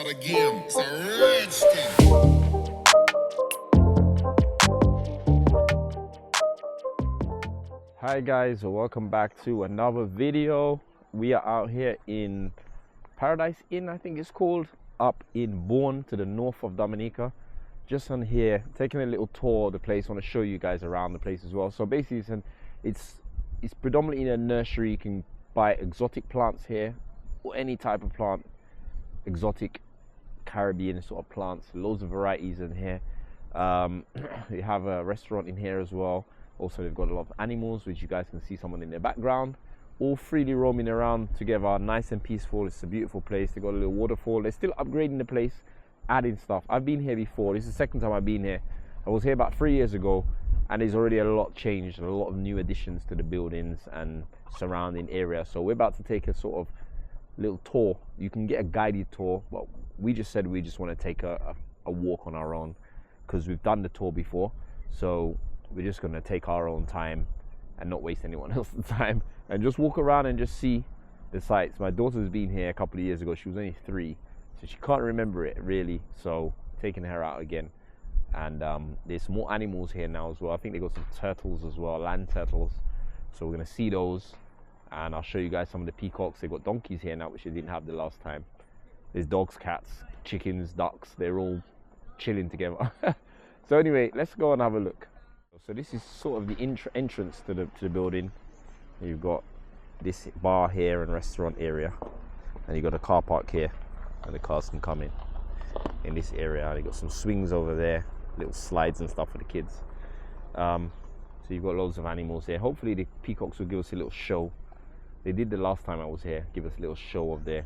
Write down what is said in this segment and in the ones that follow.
start again. It's a rich thing. Hi guys, welcome back to another video. We are out here in Paradise Inn, I think it's called, up in Bourne to the north of Dominica. Just on here, taking a little tour of the place. I want to show you guys around the place as well. So basically it's predominantly a nursery. You can buy exotic plants here, or any type of plant, exotic Caribbean sort of plants, loads of varieties in here. You have a restaurant in here as well. Also, they've got a lot of animals, which you guys can see someone in the background, all freely roaming around together, nice and peaceful. It's a beautiful place. They've got a little waterfall. They're still upgrading the place, adding stuff. I've been here before. This is the second time I've been here. I was here about 3 years ago, and there's already a lot changed, a lot of new additions to the buildings and surrounding area. So we're about to take a sort of little tour. You can get a guided tour, but we just said we just want to take a walk on our own because we've done the tour before. So we're just going to take our own time and not waste anyone else's time and just walk around and just see the sights. My daughter's been here a couple of years ago. She was only 3, so she can't remember it really. So taking her out again. And there's more animals here now as well. I think they got some turtles as well, land turtles. So we're going to see those, and I'll show you guys some of the peacocks. They've got donkeys here now, which they didn't have the last time. There's dogs, cats, chickens, ducks. They're all chilling together. So anyway, let's go and have a look. So this is sort of the entrance to the building. You've got this bar here and restaurant area, and you've got a car park here, and the cars can come in this area. You've got some swings over there, little slides and stuff for the kids. So you've got loads of animals here. Hopefully the peacocks will give us a little show. They did the last time I was here, give us a little show of their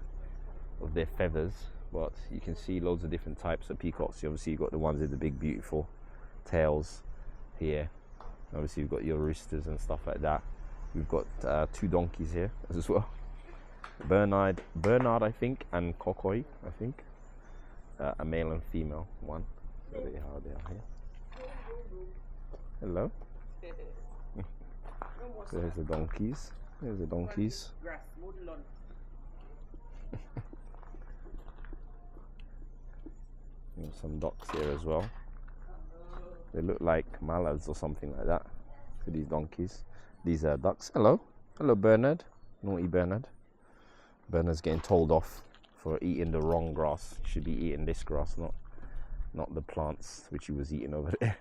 feathers. But you can see loads of different types of peacocks. Obviously you've got the ones with the big beautiful tails here. Obviously you've got your roosters and stuff like that. We've got 2 donkeys here as well. Bernard I think, and Cocoy I think. A male and female one. So they are here. Hello. So there's the donkeys. There's the donkeys. There's some ducks here as well. They look like mallards or something like that. For these donkeys. These are ducks. Hello. Hello, Bernard. Naughty Bernard. Bernard's getting told off for eating the wrong grass. He should be eating this grass, not the plants which he was eating over there.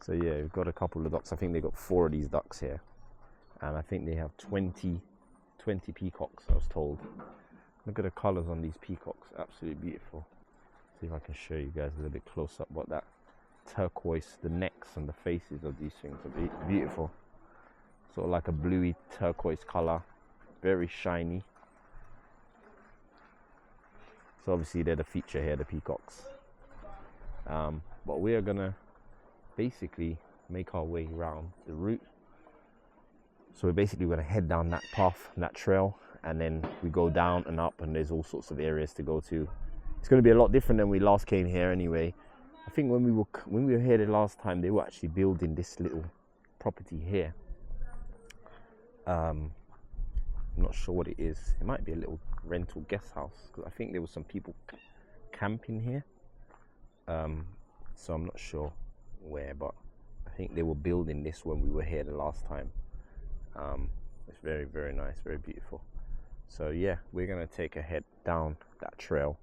So yeah, we've got a couple of ducks. I think they've got 4 of these ducks here. And I think they have 20 peacocks, I was told. Look at the colours on these peacocks. Absolutely beautiful. See if I can show you guys a little bit close up what that turquoise, the necks and the faces of these things are beautiful. Sort of like a bluey turquoise color, very shiny. So obviously they're the feature here, the peacocks. But we are gonna basically make our way around the route. So we're basically gonna head down that path, that trail, and then we go down and up, and there's all sorts of areas to go to. It's going to be a lot different than we last came here anyway. I think when we were here the last time, they were actually building this little property here. I'm not sure what it is. It might be a little rental guest house, because I think there was some people camping here. So I'm not sure where, but I think they were building this when we were here the last time. It's very, very nice, very beautiful. So yeah, we're going to take a head down that trail,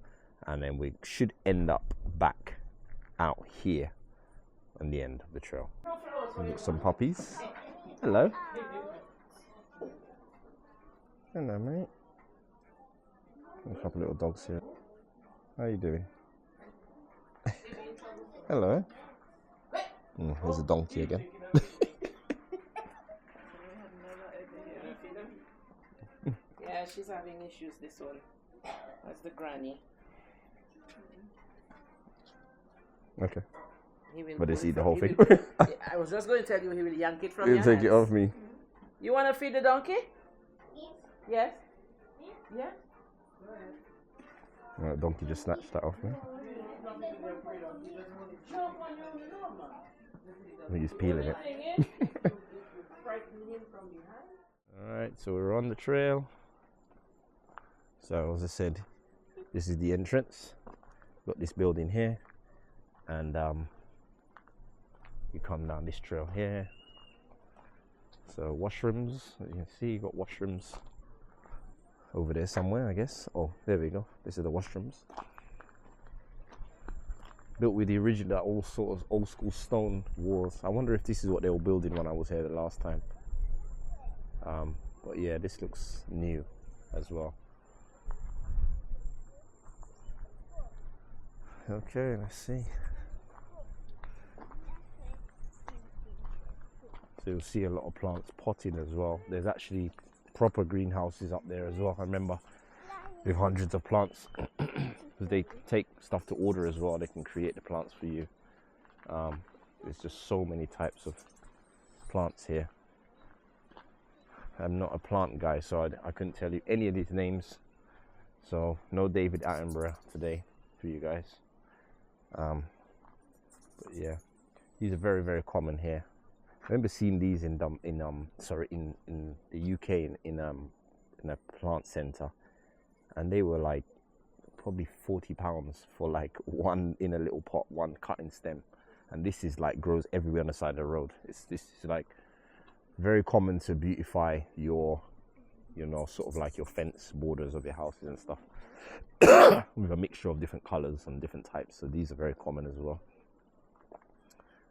and then we should end up back out here on the end of the trail. So we've got some puppies. Hello. Hello, mate. A couple little dogs here. How are you doing? Hello. Here's a donkey again. Yeah, she's having issues, this one. That's the granny. Okay. But they eat the whole thing. I was just going to tell you, he will yank it from He'll your take hands. it off me. You want to feed the donkey? Yes. Yeah? Right, donkey just snatched that off me. He's peeling it. Alright, so we're on the trail. So as I said, This is the entrance. Got this building here, and you come down this trail here. So washrooms, you can see you got washrooms over there somewhere, I guess. Oh, there we go. This is the washrooms. Built with the original, all sort of old school stone walls. I wonder if this is what they were building when I was here the last time. But yeah, this looks new as well. Okay, let's see. So you'll see a lot of plants potting as well. There's actually proper greenhouses up there as well. I remember with hundreds of plants. They take stuff to order as well. They can create the plants for you. There's just so many types of plants here. I'm not a plant guy, so I couldn't tell you any of these names. So no David Attenborough today for you guys. But yeah, these are very, very common here. I remember seeing these in the UK in a plant center, and they were like probably £40 for like one in a little pot, one cutting stem. And this is like grows everywhere on the side of the road. This is like very common to beautify your, you know, sort of like your fence borders of your houses and stuff with a mixture of different colors and different types. So these are very common as well.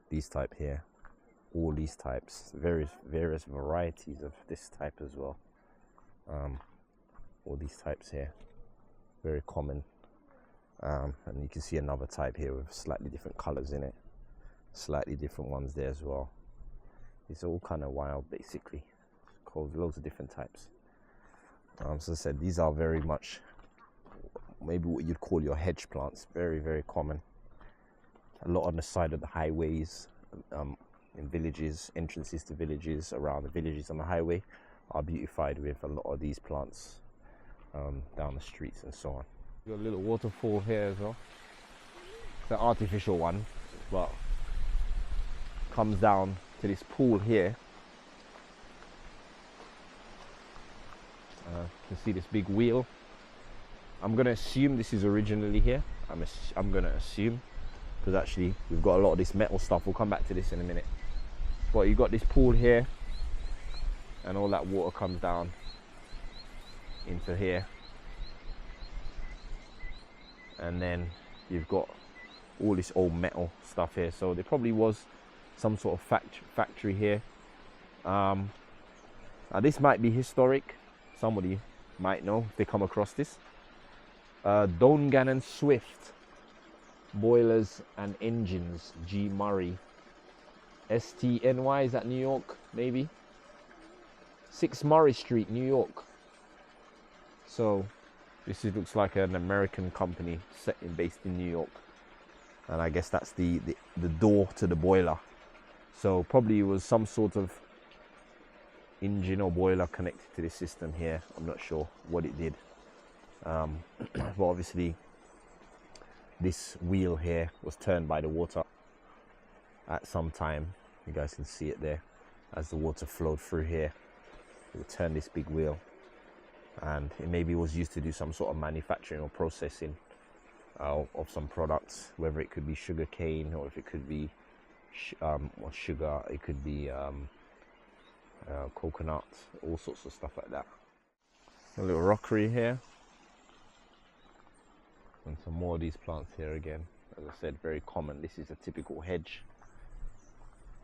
These type here, all these types, various varieties of this type as well. All these types here, very common. And you can see another type here with slightly different colors in it, slightly different ones there as well. It's all kind of wild, basically. Called loads of different types. So I said, these are very much maybe what you'd call your hedge plants. Very, very common. A lot on the side of the highways, in villages, entrances to villages, around the villages on the highway are beautified with a lot of these plants down the streets and so on. Got a little waterfall here as well. It's an artificial one, but comes down to this pool here. You can see this big wheel. I'm gonna assume this is originally here. I'm gonna assume, because actually we've got a lot of this metal stuff. We'll come back to this in a minute. But you got this pool here, and all that water comes down into here, and then you've got all this old metal stuff here. So there probably was some sort of factory here. Now this might be historic. Somebody might know if they come across this. Donegan & Swift Boilers and Engines, G. Murray, STNY, is that New York maybe? 6 Murray Street, New York. So this looks like an American company based in New York, and I guess that's the door to the boiler. So probably it was some sort of engine or boiler connected to this system here. I'm not sure what it did. But obviously this wheel here was turned by the water at some time. You guys can see it there as the water flowed through here. It would turn this big wheel, and it maybe was used to do some sort of manufacturing or processing of some products, whether it could be sugar cane, or if it could be or sugar, it could be coconut, all sorts of stuff like that. A little rockery here, and some more of these plants here again. As I said, very common. This is a typical hedge.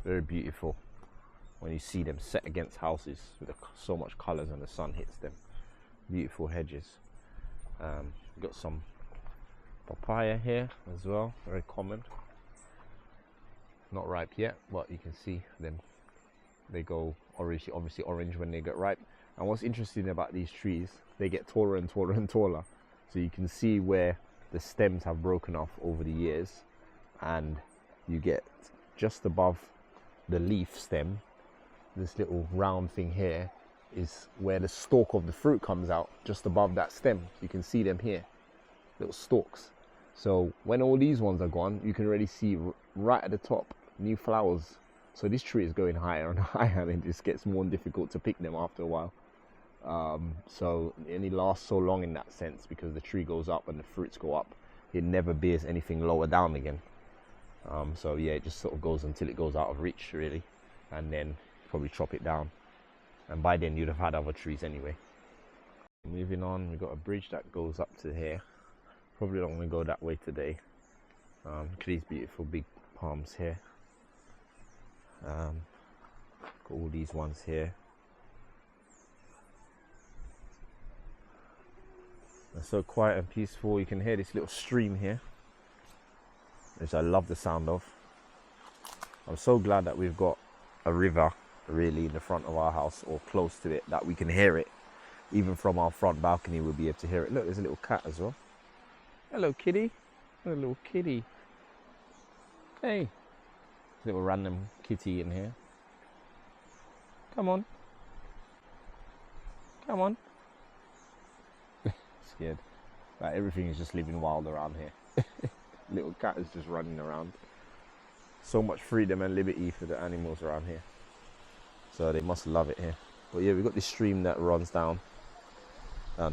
Very beautiful when you see them set against houses with so much colours and the sun hits them. Beautiful hedges. We've got some papaya here as well, very common. Not ripe yet, but you can see them. They go obviously orange when they get ripe. And what's interesting about these trees, they get taller and taller and taller. So you can see where the stems have broken off over the years, and you get just above the leaf stem, this little round thing here is where the stalk of the fruit comes out, just above that stem. You can see them here, little stalks. So when all these ones are gone, you can already see right at the top new flowers. So this tree is going higher and higher, and it just gets more difficult to pick them after a while. So it only lasts so long in that sense, because the tree goes up and the fruits go up. It never bears anything lower down again. So yeah, it just sort of goes until it goes out of reach, really, and then probably chop it down, and by then you'd have had other trees anyway. Moving on, we've got a bridge that goes up to here. Probably not going to go that way today. Look at these beautiful big palms here. Got all these ones here. They're so quiet and peaceful. You can hear this little stream here, which I love the sound of. I'm so glad that we've got a river really in the front of our house, or close to it, that we can hear it. Even from our front balcony we'll be able to hear it. Look, there's a little cat as well. Hello kitty. Hello little kitty. Hey. Little random kitty in here. Come on. Come on. Scared. Like, everything is just living wild around here. Little cat is just running around. So much freedom and liberty for the animals around here. So they must love it here. But yeah, we've got this stream that runs down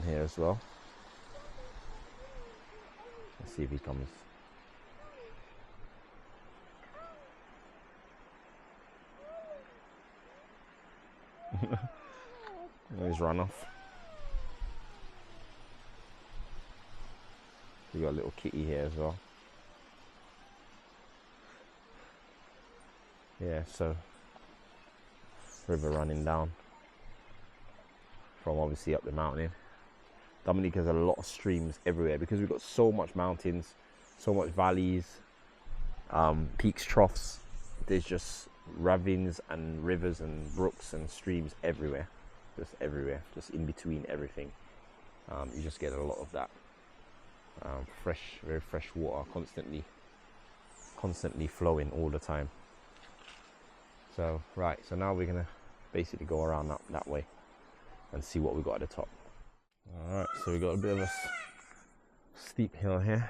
here as well. Let's see if he comes. He's run off. We got a little kitty here as well. Yeah, so river running down from obviously up the mountain. Dominica has a lot of streams everywhere because we've got so much mountains, so much valleys, peaks, troughs. There's just ravines and rivers and brooks and streams everywhere, just in between everything. You just get a lot of that fresh, very fresh water, constantly flowing all the time. So right, so now we're gonna basically go around that way and see what we got at the top. All right, so we got a bit of a steep hill here.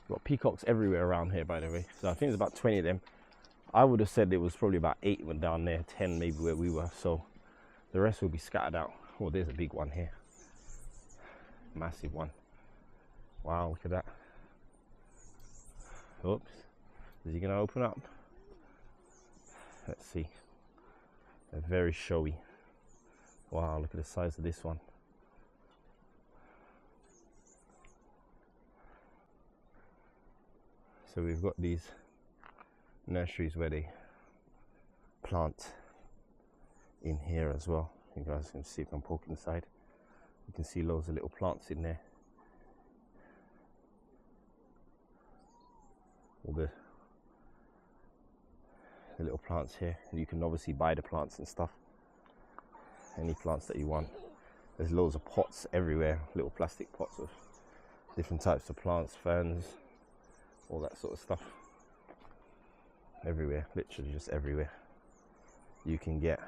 We've got peacocks everywhere around here, by the way. So I think there's about 20 of them. I would have said there was probably about 8 went down there, 10 maybe where we were. So the rest will be scattered out. Oh, there's a big one here. Massive one. Wow, look at that. Oops. Is he gonna open up? Let's see. They're very showy. Wow, look at the size of this one. So we've got these nurseries where they plant in here as well. You guys can see if I'm poking inside. You can see loads of little plants in there. All the little plants here. You can obviously buy the plants and stuff. Any plants that you want. There's loads of pots everywhere, little plastic pots of different types of plants, ferns, all that sort of stuff. Everywhere, literally just everywhere. You can get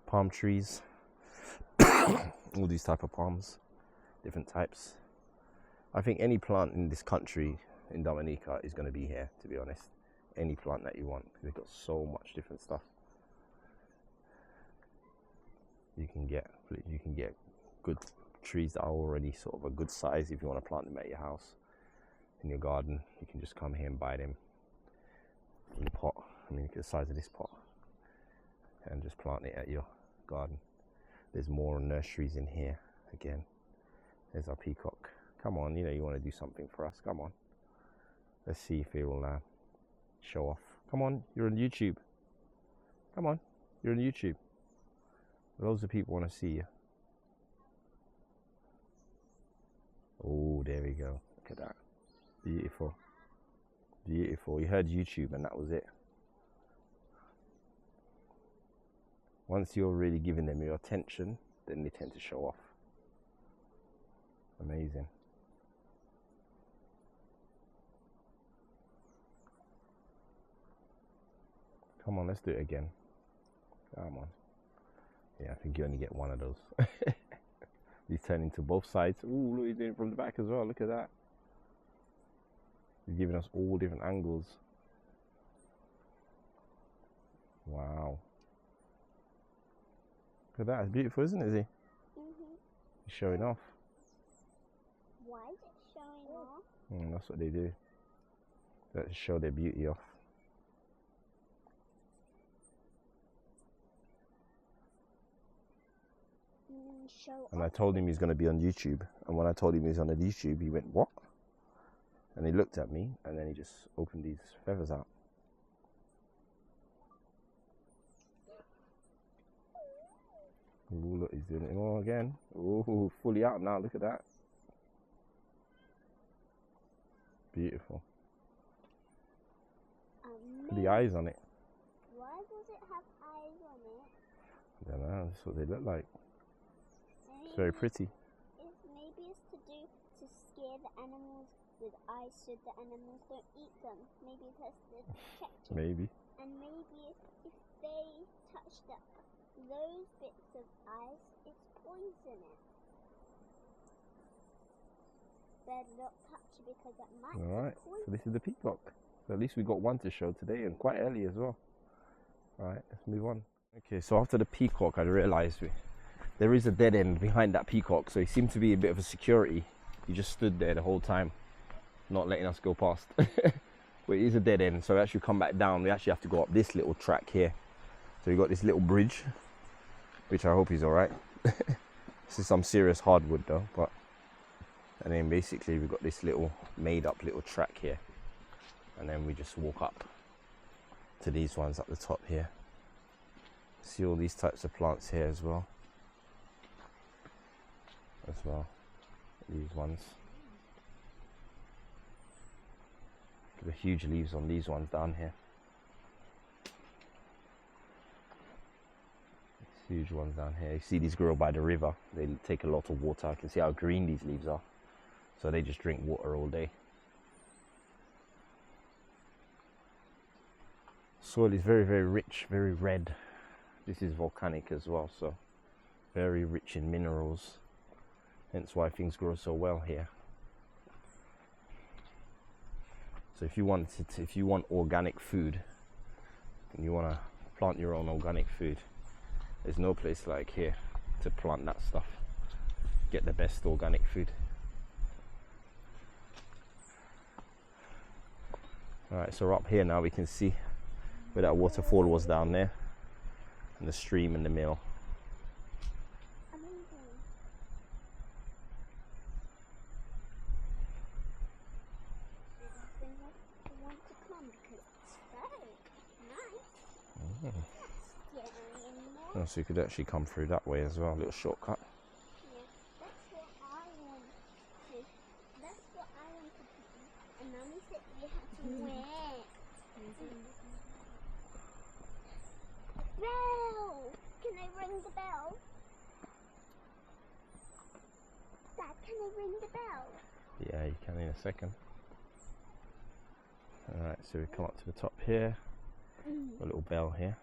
palm trees, all these type of palms, different types. I think any plant in this country, in Dominica, is going to be here, to be honest. Any plant that you want, because they've got so much different stuff. You can get good trees that are already sort of a good size. If you want to plant them at your house, in your garden, you can just come here and buy them in a pot. I mean, look at the size of this pot, and just plant it at your garden. There's more nurseries in here. Again, there's our peacock. Come on, you know you want to do something for us. Come on, let's see if it will show off. Come on, you're on YouTube. Come on, you're on YouTube. Loads of people want to see you. Oh, there we go. Look at that. Beautiful. Beautiful. You heard YouTube and that was it. Once you're really giving them your attention, then they tend to show off. Amazing. Come on, let's do it again. Come on. Yeah, I think you only get one of those. He's turning to both sides. Ooh, look, he's doing it from the back as well. Look at that. He's giving us all different angles. Wow. Look at that, it's beautiful, isn't it, Izzy? He's showing off. Why is it showing off? That's what they do. They show their beauty off. And I told him he's going to be on YouTube. And when I told him he's on YouTube, he went, what? And he looked at me, and then he just opened these feathers out. Ooh, look, he's doing it all again. Ooh, fully out now, look at that. Beautiful. Look at the eyes on it. Why does it have eyes on it? I don't know, that's what they look like. It's very pretty. Maybe it's to scare the animals with eyes so the animals don't eat them. Maybe that's the protection. Maybe. And maybe if they touch those bits of ice, it's poisonous. Better not touch it because it might be Alright, poison. so this is the peacock. So at least we got one to show today, and quite early as well. Alright, let's move on. Okay, so after the peacock, I realised there is a dead end behind that peacock, so he seemed to be a bit of a security. He just stood there the whole time, not letting us go past. But it is a dead end, so we actually come back down. We actually have to go up this little track here. So we got this little bridge, which I hope is alright. This is some serious hardwood though, and then basically we've got this little made up little track here, and then we just walk up to these ones at the top here. See all these types of plants here as well. These ones. Look at the huge leaves on these ones down here. Huge ones down here. You see these grow by the river. They take a lot of water. I can see how green these leaves are. So they just drink water all day. Soil is very, very rich, very red. This is volcanic as well, so very rich in minerals. Hence why things grow so well here. So if you want organic food, and you want to plant your own organic food, there's no place like here to plant that stuff. Get the best organic food. Alright, so we're up here now. We can see where that waterfall was down there, and the stream and the mill. I want to come because it's very nice. Oh, so you could actually come through that way as well, a little shortcut. Yeah, that's what I want to. That's what I want to do. And Mommy said we have to wait. Bell! Can I ring the bell? Dad, can I ring the bell? Yeah, you can in a second. Alright, so we come up to the top here. A little bell here.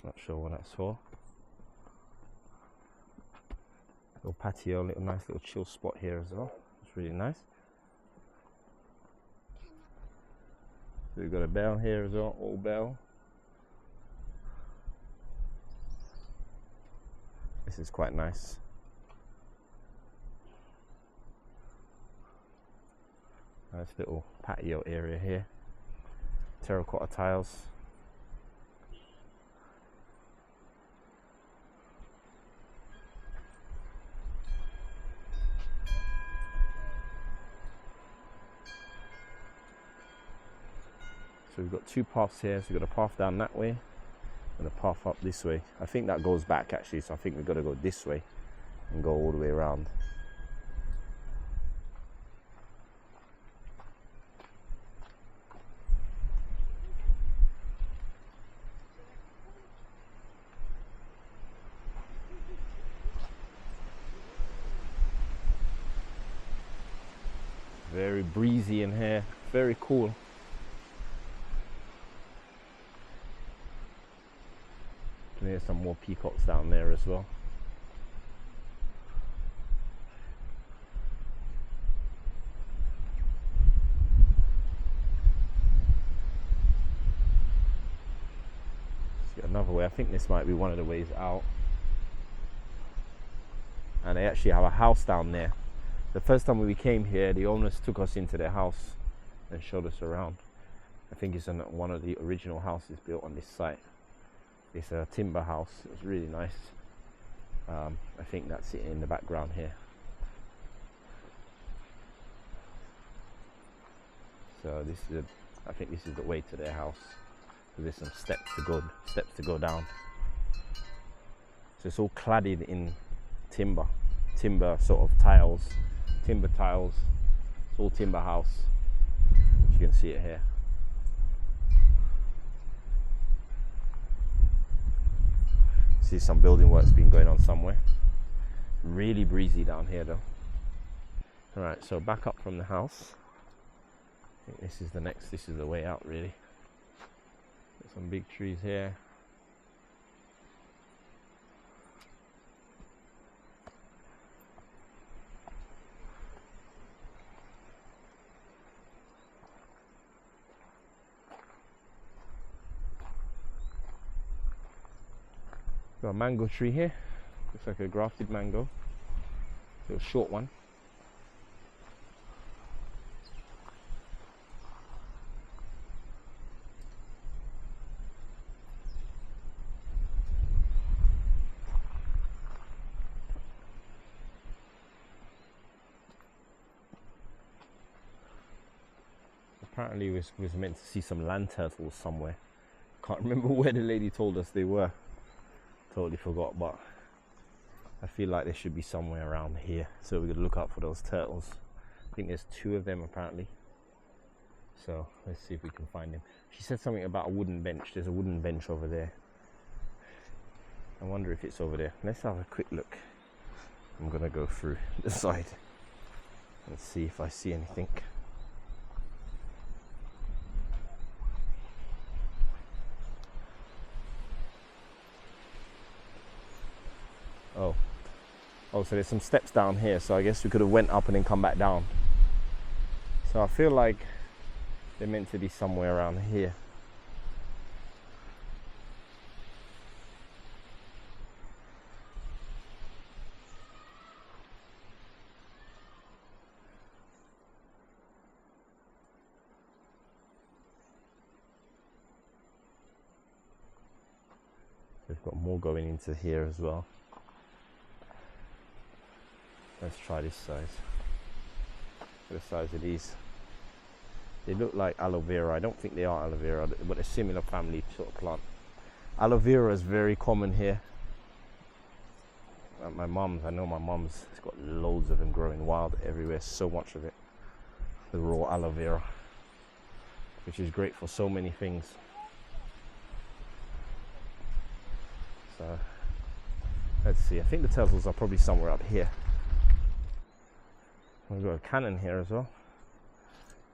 Not sure what that's for. Little patio, nice little chill spot here as well. It's really nice. So we've got a bell here as well, old bell. This is quite nice. Nice little patio area here. Terracotta tiles. So we've got two paths here. So we've got a path down that way and a path up this way. I think that goes back actually, so I think we've got to go this way and go all the way around. Very breezy in here, very cool. And there's some more peacocks down there as well. Let's get another way. I think this might be one of the ways out. and they actually have a house down there. The first time we came here, the owners took us into their house and showed us around. I think it's one of the original houses built on this site. It's a timber house. It was really nice. I think that's it in the background here. So this is, I think this is the way to their house. So there's some steps to go down. So it's all cladded in timber sort of tiles, timber tiles. It's all timber house. You can see it here. See some building work's been going on somewhere. Really breezy down here though. All right, so back up from the house. I think this is the way out really. Got some big trees here. Got a mango tree here. Looks like a grafted mango. Little short one. Apparently we was meant to see some land turtles somewhere. Can't remember where the lady told us they were. Totally forgot, but I feel like they should be somewhere around here. So we're gonna look out for those turtles. I think there's 2 of them apparently. So let's see if we can find them. She said something about a wooden bench. There's a wooden bench over there. I wonder if it's over there. Let's have a quick look. I'm gonna go through the side and see if I see anything. Oh, so there's some steps down here, so I guess we could have went up and then come back down. So I feel like they're meant to be somewhere around here. We've got more going into here as well. Let's try this size. Look at the size of these. They look like aloe vera. I don't think they are aloe vera, but a similar family sort of plant. Aloe vera is very common here. At my mum's, I know my mum's, it's got loads of them growing wild everywhere, so much of it. The raw aloe vera, which is great for so many things. So, let's see. I think the turtles are probably somewhere up here. We've got a cannon here as well.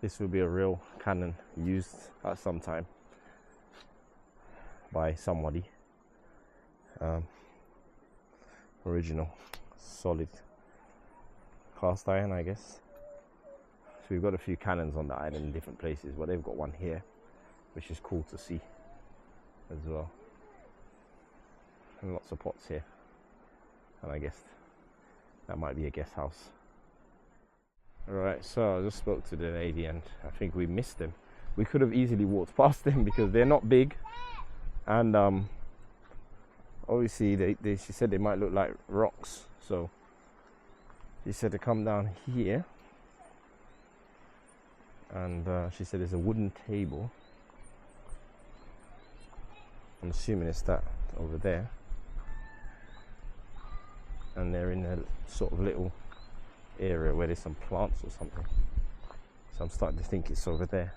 This will be a real cannon used at some time by somebody. Original, solid cast iron, I guess. So we've got a few cannons on the island in different places, but they've got one here, which is cool to see as well. And lots of pots here. And I guess that might be a guest house. Alright, so I just spoke to the lady and I think we missed them. We could have easily walked past them because they're not big, and obviously she said they might look like rocks, so she said to come down here, and she said there's a wooden table. I'm assuming it's that over there, and they're in a sort of little area where there's some plants or something, so I'm starting to think it's over there.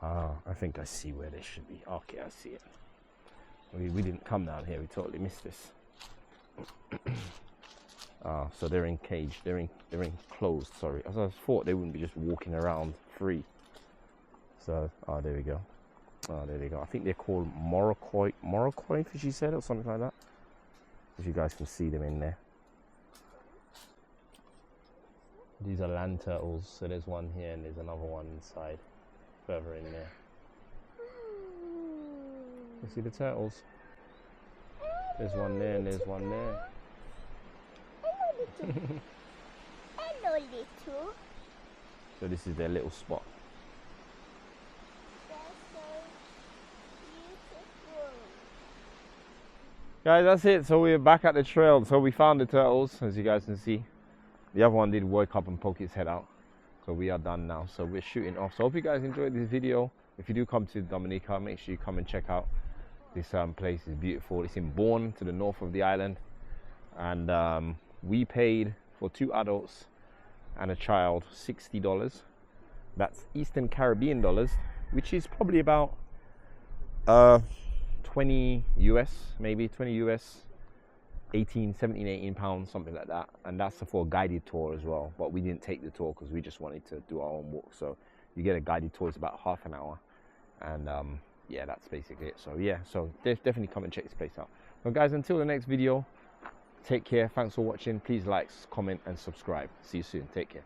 I think I see where they should be. Okay, I see it. We didn't come down here, we totally missed this. So they're in cage, they're enclosed, sorry. I thought they wouldn't be just walking around free. So, there we go. There they go. I think they're called Morocco fish, she said, or something like that. If you guys can see them in there. These are land turtles. So there's one here and there's another one inside, further in there. You see the turtles? There's one there and there's one there. Hello, little. Hello, little. So this is their little spot. They're so beautiful. Guys, that's it. So we're back at the trail. So we found the turtles, as you guys can see. The other one did wake up and poke its head out. So we are done now. So we're shooting off. So hope you guys enjoyed this video. If you do come to Dominica, make sure you come and check out this place. Is beautiful. It's in Bourne, to the north of the island. And we paid for 2 adults and a child $60. That's Eastern Caribbean dollars, which is probably about 20 US, maybe 20 US, 18 pounds, something like that. And that's for a guided tour as well. But we didn't take the tour because we just wanted to do our own walk. So you get a guided tour, it's about half an hour. And yeah, that's basically it. So yeah, so definitely come and check this place out. Well guys, until the next video, take care. Thanks for watching. Please like, comment and subscribe. See you soon. Take care.